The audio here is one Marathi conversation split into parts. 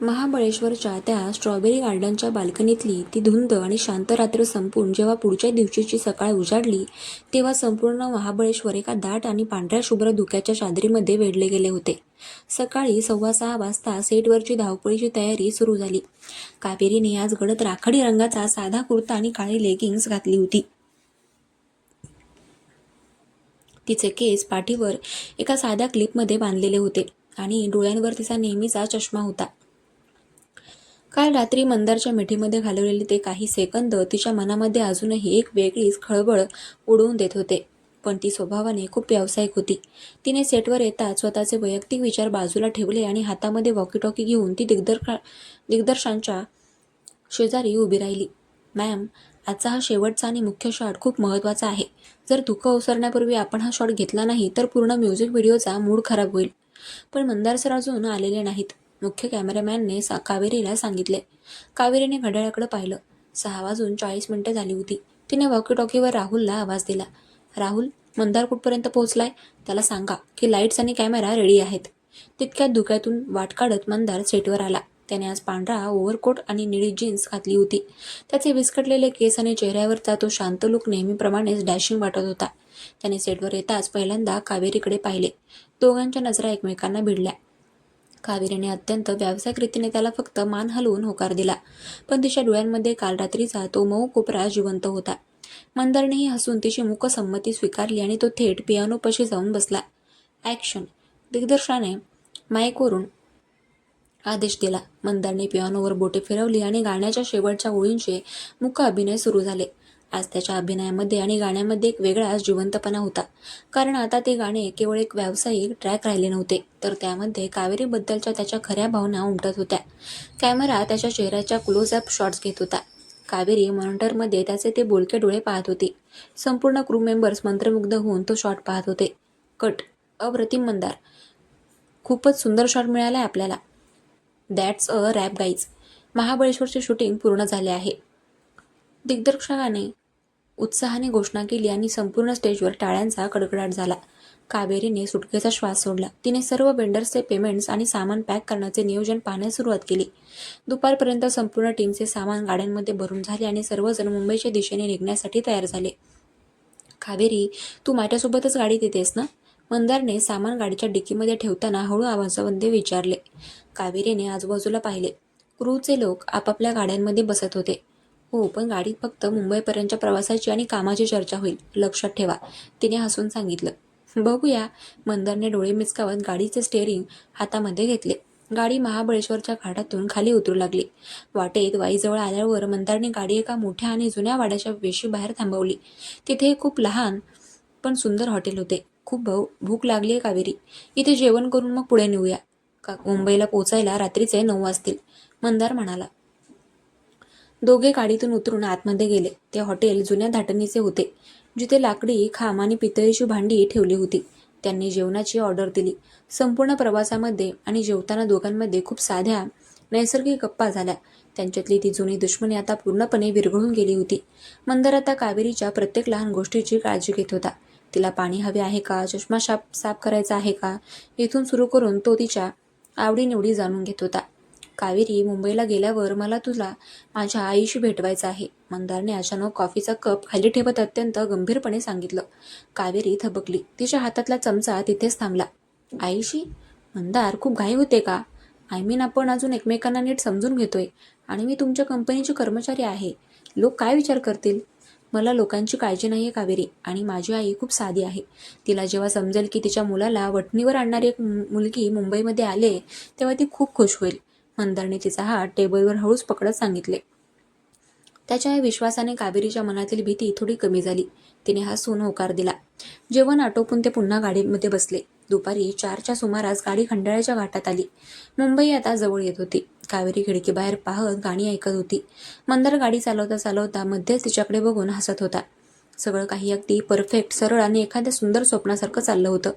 महाबळेश्वरच्या त्या स्ट्रॉबेरी गार्डनच्या बाल्कनीतली ती धुंद आणि शांत रात्र संपून जेव्हा पुढच्या दिवशीची सकाळ उजाडली, तेव्हा संपूर्ण महाबळेश्वर एका दाट आणि पांढऱ्या शुभ्र धुक्याच्या चादरीमध्ये वेढले गेले होते. सकाळी 6:15 वाजता सेटवरची धावपळीची तयारी सुरू झाली. कावेरीने आज गडद राखाडी रंगाचा साधा कुर्ता आणि काळी लेगिंग्स घातली होती. तिचे केस पाठीवर एका साध्या क्लिपमध्ये बांधलेले होते आणि डोळ्यांवर तिचा नेहमीचा चष्मा होता. काल रात्री मंदारच्या मिठीमध्ये घालवलेले ते काही सेकंद तिच्या मनामध्ये अजूनही एक वेगळीच खळबळ उडवून देत होते. पण ती स्वभावाने खूप व्यावसायिक होती. तिने सेटवर येताच स्वतःचे वैयक्तिक विचार बाजूला ठेवले आणि हातामध्ये वॉकी-टॉकी घेऊन ती दिग्दर्शकांच्या शेजारी उभी राहिली. "मॅम, आजचा हा शेवटचा आणि मुख्य शॉट खूप महत्त्वाचा आहे. जर धुकं ओसरण्यापूर्वी आपण हा शॉट घेतला नाही तर पूर्ण म्युझिक व्हिडिओचा मूड खराब होईल." पण मंदार सर अजून आलेले नाहीत, मुख्य कॅमेरामॅनने कावेरीला सांगितले. कावेरीने घड्याळाकडे पाहिलं. 6:40 झाली होती. तिने वॉकी-टॉकीवर राहुलला आवाज दिला. "राहुल, मंदार कुठपर्यंत पोहोचलाय? त्याला सांगा की लाईट्स आणि कॅमेरा रेडी आहेत." तितक्यात धुक्यातून वाट काढत मंदार सेटवर आला. त्याने आज पांढरा ओव्हरकोट आणि निळी जीन्स घातली होती. त्याचे विस्कटलेले केस आणि चेहऱ्यावरचा तो शांत लुक नेहमीप्रमाणेच डॅशिंग वाटत होता. त्याने सेटवर येताच पहिल्यांदा कावेरीकडे पाहिले. दोघांच्या नजरा एकमेकांना भिडल्या. कावेरीने अत्यंत व्यावसायिक रीतीने त्याला फक्त मान हलवून होकार दिला, पण तिच्या डोळ्यांमध्ये काल रात्रीचा तो मऊ कोपरा जिवंत होता. मंदारनेही हसून तिची मूक संमती स्वीकारली आणि तो थेट पियानोपाशी जाऊन बसला. "ॲक्शन!" दिग्दर्शकाने माईकवरून आदेश दिला. मंदारने पियानोवर बोटे फिरवली आणि गाण्याच्या शेवटच्या ओळींचे मूक अभिनय सुरू झाले. आज त्याच्या अभिनयामध्ये आणि गाण्यामध्ये एक वेगळाच जिवंतपणा होता, कारण आता ते गाणे केवळ एक व्यावसायिक ट्रॅक राहिले नव्हते, तर त्यामध्ये कावेरीबद्दलच्या त्याच्या खऱ्या भावना उमटत होत्या. कॅमेरा त्याच्या चेहऱ्याच्या क्लोज-अप शॉट्स घेत होता. कावेरी मॉनिटरमध्ये त्याचे ते बोलके डोळे पाहत होती. संपूर्ण क्रू मेंबर्स मंत्रमुग्ध होऊन तो शॉट पाहत होते. "कट. अप्रतिम मंदार. खूपच सुंदर शॉट मिळालाय आपल्याला. That's a wrap guys." महाबळेश्वरचे शूटिंग पूर्ण झाले आहे, दिग्दर्शकाने उत्साहाने घोषणा केली आणि संपूर्ण स्टेजवर टाळ्यांचा कडकडाट झाला. कावेरीने सुटकेचा श्वास सोडला. तिने सर्व वेंडर्सचे पेमेंट्स आणि सामान पॅक करण्याचे नियोजन पाहण्यास सुरुवात केली. दुपारपर्यंत संपूर्ण टीमचे सामान गाड्यांमध्ये भरून झाले आणि सर्वजण मुंबईच्या दिशेने निघण्यासाठी तयार झाले. "कावेरी, तू माझ्यासोबतच गाडीत येतेस ना?" मंदारने सामान गाडीच्या डिकीमध्ये ठेवताना हळू आवाजामध्ये विचारले. कावेरीने आजूबाजूला पाहिले. क्रूचे लोक आपापल्या गाड्यांमध्ये बसत होते. "हो, पण गाडीत फक्त मुंबईपर्यंतच्या प्रवासाची आणि कामाची चर्चा होईल, लक्षात ठेवा," तिने हसून सांगितलं. "बघूया." मंदारने डोळे मिचकावत गाडीचे स्टीअरिंग हातामध्ये घेतले. गाडी महाबळेश्वरच्या घाटातून खाली उतरू लागली. वाटेत वाईजवळ आल्यावर मंदारने गाडी एका मोठ्या आणि जुन्या वाड्याच्या वेशीबाहेर थांबवली. तिथे एक खूप लहान पण सुंदर हॉटेल होते. "खूप भूक लागलीये कावेरी. इथे जेवण करून मग पुढे निघूया. मुंबईला पोचायला रात्रीचे 9 वाजतील," मंदार म्हणाला. दोघे गाडीतून उतरून आतमध्ये गेले. ते हॉटेल जुन्या धाटणीचे होते, जिथे लाकडी खांब आणि पितळेची भांडी ठेवली होती. त्यांनी जेवणाची ऑर्डर दिली. संपूर्ण प्रवासामध्ये आणि जेवताना दोघांमध्ये खूप साध्या, नैसर्गिक गप्पा झाल्या. त्यांच्यातली ती जुनी दुश्मनी आता पूर्णपणे विरघळून गेली होती. मंदार आता कावेरीच्या प्रत्येक लहान गोष्टीची काळजी घेत होता. तिला पाणी हवे आहे का, चष्मा साफ करायचा आहे का, इथून सुरू करून तो तिच्या आवडीनिवडी जाणून घेत होता. "कावेरी, मुंबईला गेल्यावर मला तुला माझ्या आईशी भेटवायचं आहे," मंदारने अचानक कॉफीचा कप खाली ठेवत अत्यंत गंभीरपणे सांगितलं. कावेरी थबकली. तिच्या हातातला चमचा तिथेच थांबला. "आईशी? मंदार, खूप घाई होते का? आय मीन, आपण अजून एकमेकांना नीट समजून घेतोय आणि मी तुमच्या कंपनीची कर्मचारी आहे. लोक काय विचार करतील?" "मला लोकांची काळजी नाहीये कावेरी, आणि माझी आई खूप साधी आहे. तिला जेव्हा समजेल की तिच्या मुलाला वठणीवर आणणारी एक मुलगी मुंबईमध्ये आले, तेव्हा ती खूप खुश होईल," मंदारने तिचा हात टेबलवर हळूच पकडत सांगितले. त्याच्या या विश्वासाने कावेरीच्या मनातील भीती थोडी कमी झाली. तिने हसून होकार दिला. जेवण आटोपून ते पुन्हा गाडीमध्ये बसले. दुपारी 4च्या सुमारास गाडी खंडाळ्याच्या घाटात आली. मुंबई आता जवळ येत होती. कावेरी खिडकीबाहेर पाहत गाणी ऐकत होती. मंदार गाडी चालवता चालवता मध्येच तिच्याकडे बघून हसत होता. सगळं काही अगदी परफेक्ट, सरळ आणि एखाद्या सुंदर स्वप्नासारखं चाललं होतं.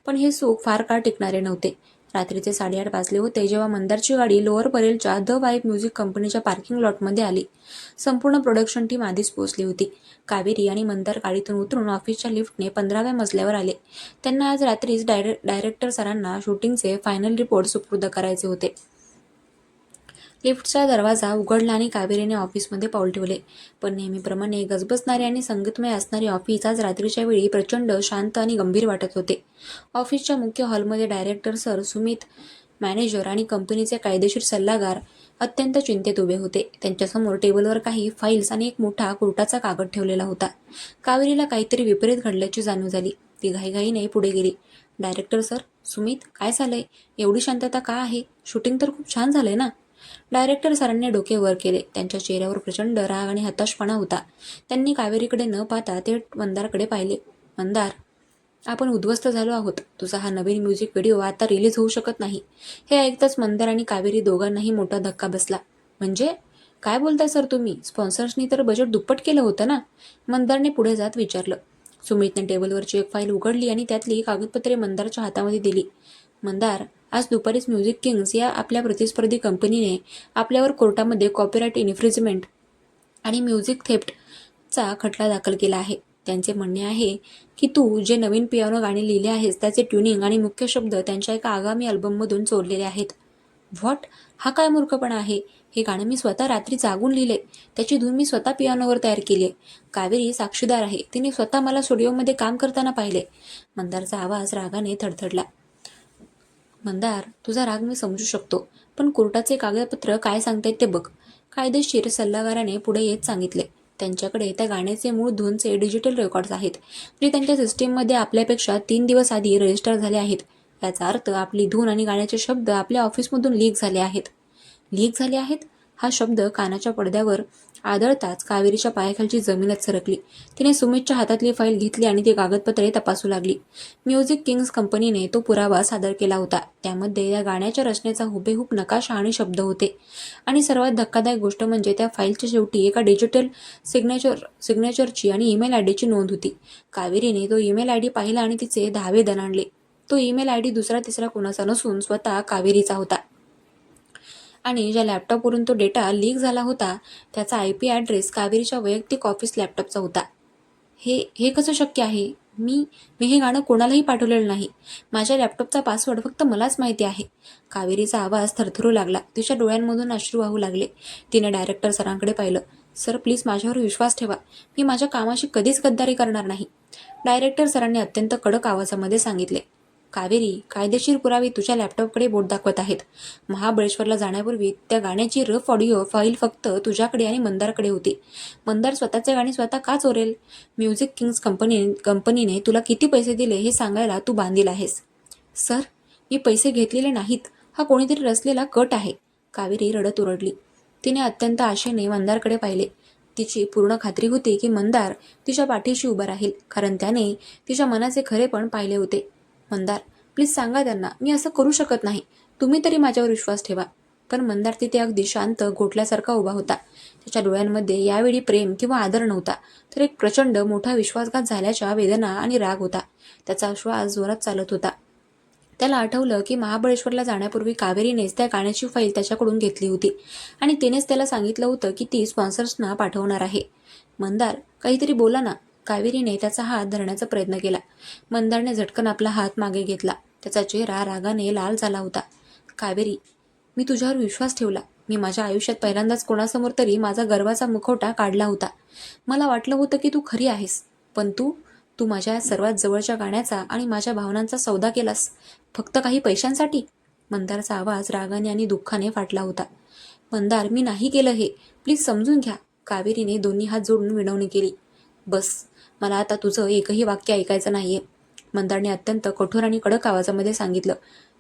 पण हे सुख फार काळ टिकणारे नव्हते. रात्रीचे 8:30 वाजले होते जेव्हा मंदारची गाडी लोअर परेलच्या द वाईब म्युझिक कंपनीच्या पार्किंग लॉटमध्ये आली. संपूर्ण प्रोडक्शन टीम आधीच पोहोचली होती. कावेरी आणि मंदार गाडीतून उतरून ऑफिसच्या लिफ्टने 15व्या मजल्यावर आले. त्यांना आज रात्रीच डायरेक्टर सरांना शूटिंगचे फायनल रिपोर्ट सुपूर्द करायचे होते. लिफ्टचा दरवाजा उघडला आणि कावेरीने ऑफिसमध्ये पाऊल ठेवले. पण नेहमीप्रमाणे गजबजणारे आणि संगीतमय असणारे ऑफिस आज रात्रीच्या वेळी प्रचंड शांत आणि गंभीर वाटत होते. ऑफिसच्या मुख्य हॉलमध्ये डायरेक्टर सर, सुमित, मॅनेजर आणि कंपनीचे कायदेशीर सल्लागार अत्यंत चिंतेत उभे होते. त्यांच्यासमोर टेबलवर काही फाईल्स आणि एक मोठा कोर्टाचा कागद ठेवलेला होता. कावेरीला काहीतरी विपरीत घडल्याची जाणीव झाली. ती घाईघाईने पुढे गेली. डायरेक्टर सर, सुमित, काय झालंय? एवढी शांतता का आहे? शूटिंग तर खूप छान झालंय ना? डायरेक्टर सरांनी डोके वर केले. त्यांच्या चेहऱ्यावर प्रचंड राग आणि हताशपणा होता. त्यांनी कावेरीकडे न पाहता ते मंदारकडे पाहिले. मंदार, आपण उद्ध्वस्त झालो आहोत. तुझा हा नवीन म्युझिक व्हिडिओ आता रिलीज होऊ शकत नाही. हे ऐकताच मंदार आणि कावेरी दोघांनाही मोठा धक्का बसला. म्हणजे काय बोलताय सर तुम्ही? स्पॉन्सर्सनी तर बजेट दुप्पट केलं होतं ना? मंदारने पुढे जात विचारलं. सुमितने टेबलवरची एक फाईल उघडली आणि त्यातली कागदपत्रे मंदारच्या हातामध्ये दिली. मंदार, आज दुपारीच म्युझिक किंग्स या आपल्या प्रतिस्पर्धी कंपनीने आपल्यावर कोर्टामध्ये कॉपीराइट इन्फ्रिजमेंट आणि म्युझिक थेफ्टचा खटला दाखल केला आहे. त्यांचे म्हणणे आहे की तू जे नवीन पियानो गाणे लिहिले आहेस त्याचे ट्युनिंग आणि मुख्य शब्द त्यांच्या एका आगामी अल्बममधून चोरलेले आहेत. व्हॉट? हा काय मूर्खपणा आहे? हे गाणं मी स्वतः रात्री जागून लिहिले. त्याची धून मी स्वतः पियानोवर तयार केली आहे. कावेरी साक्षीदार आहे. तिने स्वतः मला स्टुडिओमध्ये काम करताना पाहिले. मंदारचा आवाज रागाने थडथडला. मंदार, तुझा राग मी समजू शकतो, पण कोर्टाचे कागदपत्र काय सांगतायत ते बघ. कायदेशीर सल्लागाराने पुढे येत सांगितले. त्यांच्याकडे त्या गाण्याचे मूळ धूनचे डिजिटल रेकॉर्ड्स आहेत, जे त्यांच्या सिस्टीममध्ये आपल्यापेक्षा 3 दिवस आधी रजिस्टर झाले आहेत. याचा अर्थ आपली धून आणि गाण्याचे शब्द आपल्या ऑफिसमधून लीक झाले आहेत. लीक झाले आहेत? हा शब्द कानाच्या पडद्यावर आदळताच कावेरीच्या पायाखालची जमीनच सरकली. तिने सुमितच्या हातातली फाईल घेतली आणि ती कागदपत्रे तपासू लागली. म्युझिक किंग्स कंपनीने तो पुरावा सादर केला होता. त्यामध्ये या गाण्याच्या रचनेचा हुबेहूब नकाशा आणि शब्द होते. आणि सर्वात धक्कादायक गोष्ट म्हणजे त्या फाईलच्या शेवटी एका डिजिटल सिग्नेचरची आणि ईमेल आयडीची नोंद होती. कावेरीने तो ईमेल आयडी पाहिला आणि तिचे धावे दणाणले. तो ईमेल आयडी दुसरा तिसरा कोणाचा नसून स्वतः कावेरीचा होता. आणि ज्या लॅपटॉपवरून तो डेटा लीक झाला होता त्याचा IP ॲड्रेस कावेरीच्या वैयक्तिक ऑफिस लॅपटॉपचा होता. हे हे कसं शक्य आहे? मी मी हे गाणं कोणालाही पाठवलेलं नाही. माझ्या लॅपटॉपचा पासवर्ड फक्त मलाच माहिती आहे. कावेरीचा आवाज थरथरू लागला. तिच्या डोळ्यांमधून अश्रू वाहू लागले. तिने डायरेक्टर सरांकडे पाहिलं. सर, प्लीज माझ्यावर विश्वास ठेवा. मी माझ्या कामाशी कधीच गद्दारी करणार नाही. डायरेक्टर सरांनी अत्यंत कडक आवाजामध्ये सांगितले. कावेरी, कायदेशीर पुरावे तुझ्या लॅपटॉपकडे बोट दाखवत आहेत. महाबळेश्वरला जाण्यापूर्वी त्या गाण्याची रफ ऑडिओ फाईल फक्त तुझ्याकडे आणि मंदारकडे होती. मंदार स्वतःचे गाणी स्वतः का चोरेल? म्युझिक किंग्स कंपनीने तुला किती पैसे दिले हे सांगायला तू बांधील आहेस. सर, मी पैसे घेतलेले नाहीत. हा कोणीतरी रचलेला कट आहे. कावेरी रडत ओरडली. तिने अत्यंत आशेने मंदारकडे पाहिले. तिची पूर्ण खात्री होती की मंदार तिच्या पाठीशी उभा राहील, कारण त्याने तिच्या मनाचे खरेपण पाहिले होते. मंदार, प्लीज सांगा त्यांना, मी असं करू शकत नाही. तुम्ही तरी माझ्यावर विश्वास ठेवा. पण मंदार तिथे अगदी शांत गोठल्यासारखा उभा होता. त्याच्या डोळ्यांमध्ये यावेळी प्रेम किंवा आदर नव्हता, तर एक प्रचंड मोठा विश्वासघात झाल्याच्या वेदना आणि राग होता. त्याचा श्वास जोरात चालत होता. त्याला आठवलं की महाबळेश्वरला जाण्यापूर्वी कावेरीनेच त्या गाण्याची फाईल त्याच्याकडून घेतली होती आणि तिनेच त्याला सांगितलं होतं की ती स्पॉन्सर्सना पाठवणार आहे. मंदार, काहीतरी बोला ना. कावेरीने त्याचा हात धरण्याचा प्रयत्न केला. मंदारने झटकन आपला हात मागे घेतला. त्याचा चेहरा रागाने लाल झाला होता. कावेरी, मी तुझ्यावर विश्वास ठेवला. मी माझ्या आयुष्यात पहिल्यांदाच कोणासमोर तरी माझा गर्वाचा मुखवटा काढला होता. मला वाटलं होतं की तू खरी आहेस, पण तू तू माझ्या सर्वात जवळच्या गाण्याचा आणि माझ्या भावनांचा सौदा केलास, फक्त काही पैशांसाठी. मंदारचा आवाज रागाने आणि दुःखाने फाटला होता. मंदार, मी नाही केलं हे. प्लीज समजून घ्या. कावेरीने दोन्ही हात जोडून विनवणी केली. बस, मला आता तुझं एकही वाक्य ऐकायचं नाहीये. मंदारने अत्यंत कठोर आणि कडक आवाजामध्ये सांगितलं.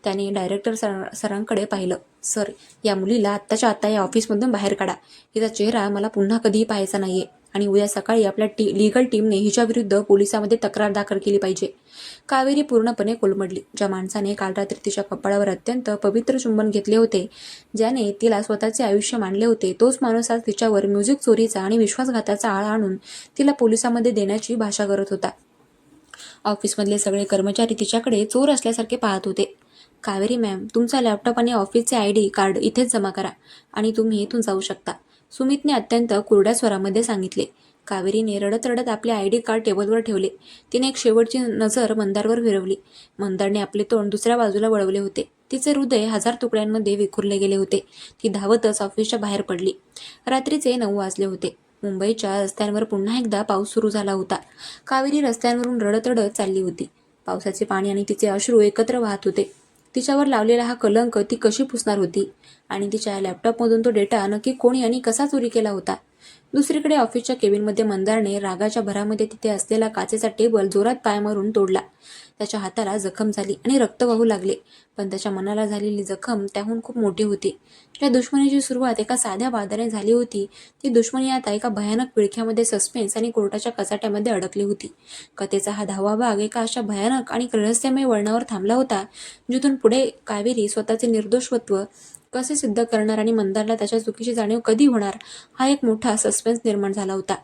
त्याने डायरेक्टर सरांकडे पाहिलं. सर, या मुलीला आत्ताच्या आत्ता या ऑफिसमधून बाहेर काढा. हिचा चेहरा मला पुन्हा कधीही पाहायचा नाहीये आणि उद्या सकाळी आपल्या लीगल टीमने हिच्याविरुद्ध पोलिसांमध्ये तक्रार दाखल केली पाहिजे. कावेरी पूर्णपणे कोलमडली. ज्या माणसाने काल रात्री तिच्या कपाळावर अत्यंत पवित्र चुंबन घेतले होते, ज्याने तिला स्वतःचे आयुष्य मानले होते, तोच माणूस आज तिच्यावर म्युझिक चोरीचा आणि विश्वासघाताचा आळ आणून तिला पोलिसांमध्ये देण्याची भाषा करत होता. ऑफिसमधले सगळे कर्मचारी तिच्याकडे चोर असल्यासारखे पाहत होते. कावेरी मॅम, तुमचा लॅपटॉप आणि ऑफिसचे ID कार्ड इथेच जमा करा आणि तुम्ही इथून जाऊ शकता, सुमितने अत्यंत कोरड्या स्वरामध्ये सांगितले. कावेरीने रडत रडत आपले ID कार्ड टेबलवर ठेवले. तिने एक शेवटची नजर मंदारवर फिरवली. मंदारने आपले तोंड दुसऱ्या बाजूला वळवले होते. तिचे हृदय 1000 तुकड्यांमध्ये विखुरले गेले होते. ती धावतच ऑफिसच्या बाहेर पडली. रात्रीचे 9 वाजले होते. मुंबईच्या रस्त्यांवर पुन्हा एकदा पाऊस सुरू झाला होता. कावेरी रस्त्यांवरून रडत रडत चालली होती. पावसाचे पाणी आणि तिचे अश्रू एकत्र वाहत होते. तिच्यावर लावलेला हा कलंक ती कशी पुसणार होती? आणि तिच्या लॅपटॉपमधून तो डेटा नक्की कोणी आणि कसा चोरी केला होता? दुसरीकडे ऑफिसच्या केबिनमध्ये मंदारने रागाच्या भरामध्ये तिथे असलेला काचेचा टेबल जोरात पाय मारून तोडला. त्याच्या हाताला जखम झाली आणि रक्त वाहू लागले. पण त्याच्या मनाला झालेली जखम त्याहून खूप मोठी होती. ज्या दुश्मनीची सुरुवात एका साध्या वादाने झाली होती, ती दुश्मनी आता एका भयानक पिळख्यामध्ये सस्पेन्स आणि कोर्टाच्या कचाट्यामध्ये अडकली होती. कथेचा हा 10वा भाग एका अशा भयानक आणि रहस्यमय वळणावर थांबला होता, जिथून पुढे कावेरी स्वतःचे निर्दोषत्व कसे सिद्ध करणार आणि मंदारला त्याच्या चुकीची जाणीव कधी होणार, हा एक मोठा सस्पेन्स निर्माण झाला होता.